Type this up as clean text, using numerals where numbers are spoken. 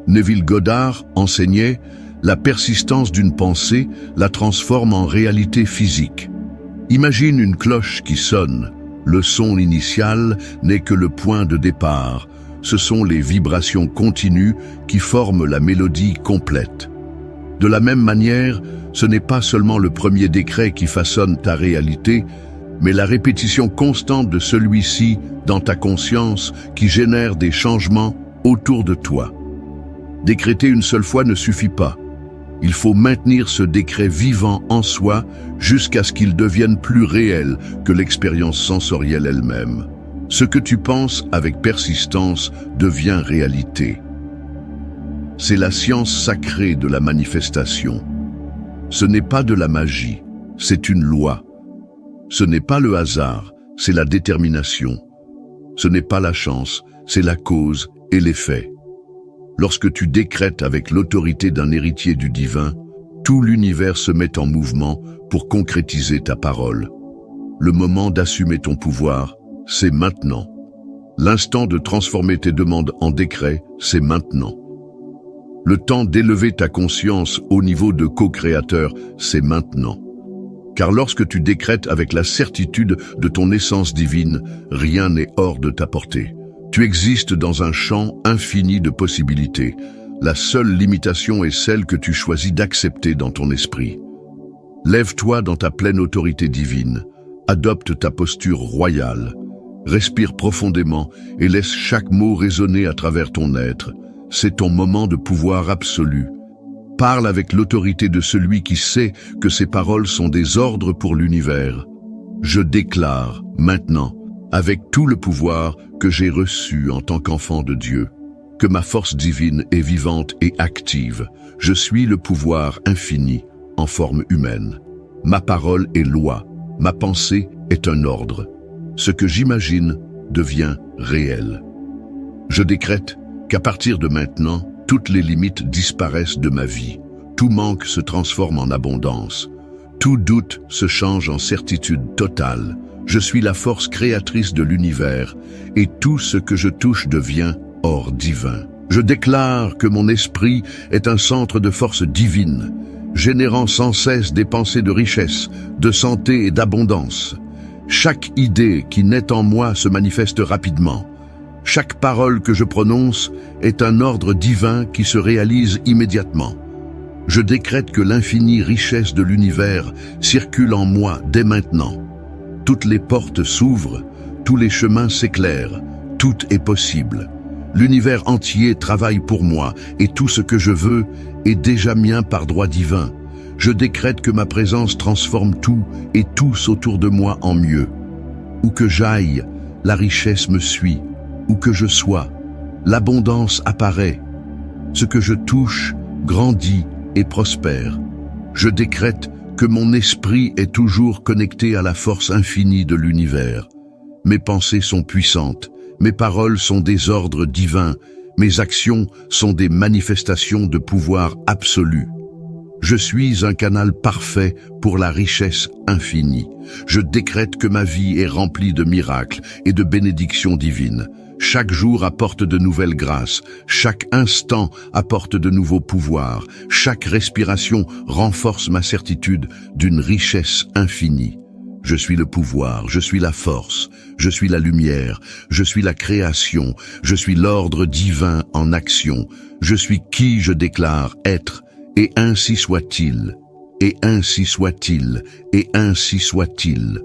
Neville Goddard enseignait « La persistance d'une pensée la transforme en réalité physique ». Imagine une cloche qui sonne. Le son initial n'est que le point de départ. Ce sont les vibrations continues qui forment la mélodie complète. De la même manière, ce n'est pas seulement le premier décret qui façonne ta réalité, mais la répétition constante de celui-ci dans ta conscience qui génère des changements autour de toi. Décréter une seule fois ne suffit pas. Il faut maintenir ce décret vivant en soi jusqu'à ce qu'il devienne plus réel que l'expérience sensorielle elle-même. Ce que tu penses avec persistance devient réalité. C'est la science sacrée de la manifestation. Ce n'est pas de la magie, c'est une loi. Ce n'est pas le hasard, c'est la détermination. Ce n'est pas la chance, c'est la cause et l'effet. Lorsque tu décrètes avec l'autorité d'un héritier du divin, tout l'univers se met en mouvement pour concrétiser ta parole. Le moment d'assumer ton pouvoir, c'est maintenant. L'instant de transformer tes demandes en décrets, c'est maintenant. Le temps d'élever ta conscience au niveau de co-créateur, c'est maintenant. Car lorsque tu décrètes avec la certitude de ton essence divine, rien n'est hors de ta portée. Tu existes dans un champ infini de possibilités. La seule limitation est celle que tu choisis d'accepter dans ton esprit. Lève-toi dans ta pleine autorité divine. Adopte ta posture royale. Respire profondément et laisse chaque mot résonner à travers ton être. C'est ton moment de pouvoir absolu. Parle avec l'autorité de celui qui sait que ses paroles sont des ordres pour l'univers. Je déclare, maintenant, avec tout le pouvoir que j'ai reçu en tant qu'enfant de Dieu, que ma force divine est vivante et active. Je suis le pouvoir infini en forme humaine. Ma parole est loi, ma pensée est un ordre. Ce que j'imagine devient réel. Je décrète qu'à partir de maintenant, toutes les limites disparaissent de ma vie. Tout manque se transforme en abondance. Tout doute se change en certitude totale. Je suis la force créatrice de l'univers et tout ce que je touche devient or divin. Je déclare que mon esprit est un centre de force divine, générant sans cesse des pensées de richesse, de santé et d'abondance. Chaque idée qui naît en moi se manifeste rapidement. Chaque parole que je prononce est un ordre divin qui se réalise immédiatement. Je décrète que l'infinie richesse de l'univers circule en moi dès maintenant. Toutes les portes s'ouvrent, tous les chemins s'éclairent, tout est possible. L'univers entier travaille pour moi et tout ce que je veux est déjà mien par droit divin. Je décrète que ma présence transforme tout et tous autour de moi en mieux. Où que j'aille, la richesse me suit. Où que je sois, l'abondance apparaît. Ce que je touche grandit et prospère. Je décrète que mon esprit est toujours connecté à la force infinie de l'univers. Mes pensées sont puissantes, mes paroles sont des ordres divins, mes actions sont des manifestations de pouvoir absolu. Je suis un canal parfait pour la richesse infinie. Je décrète que ma vie est remplie de miracles et de bénédictions divines. Chaque jour apporte de nouvelles grâces, chaque instant apporte de nouveaux pouvoirs, chaque respiration renforce ma certitude d'une richesse infinie. Je suis le pouvoir, je suis la force, je suis la lumière, je suis la création, je suis l'ordre divin en action, je suis qui je déclare être, et ainsi soit-il, et ainsi soit-il, et ainsi soit-il.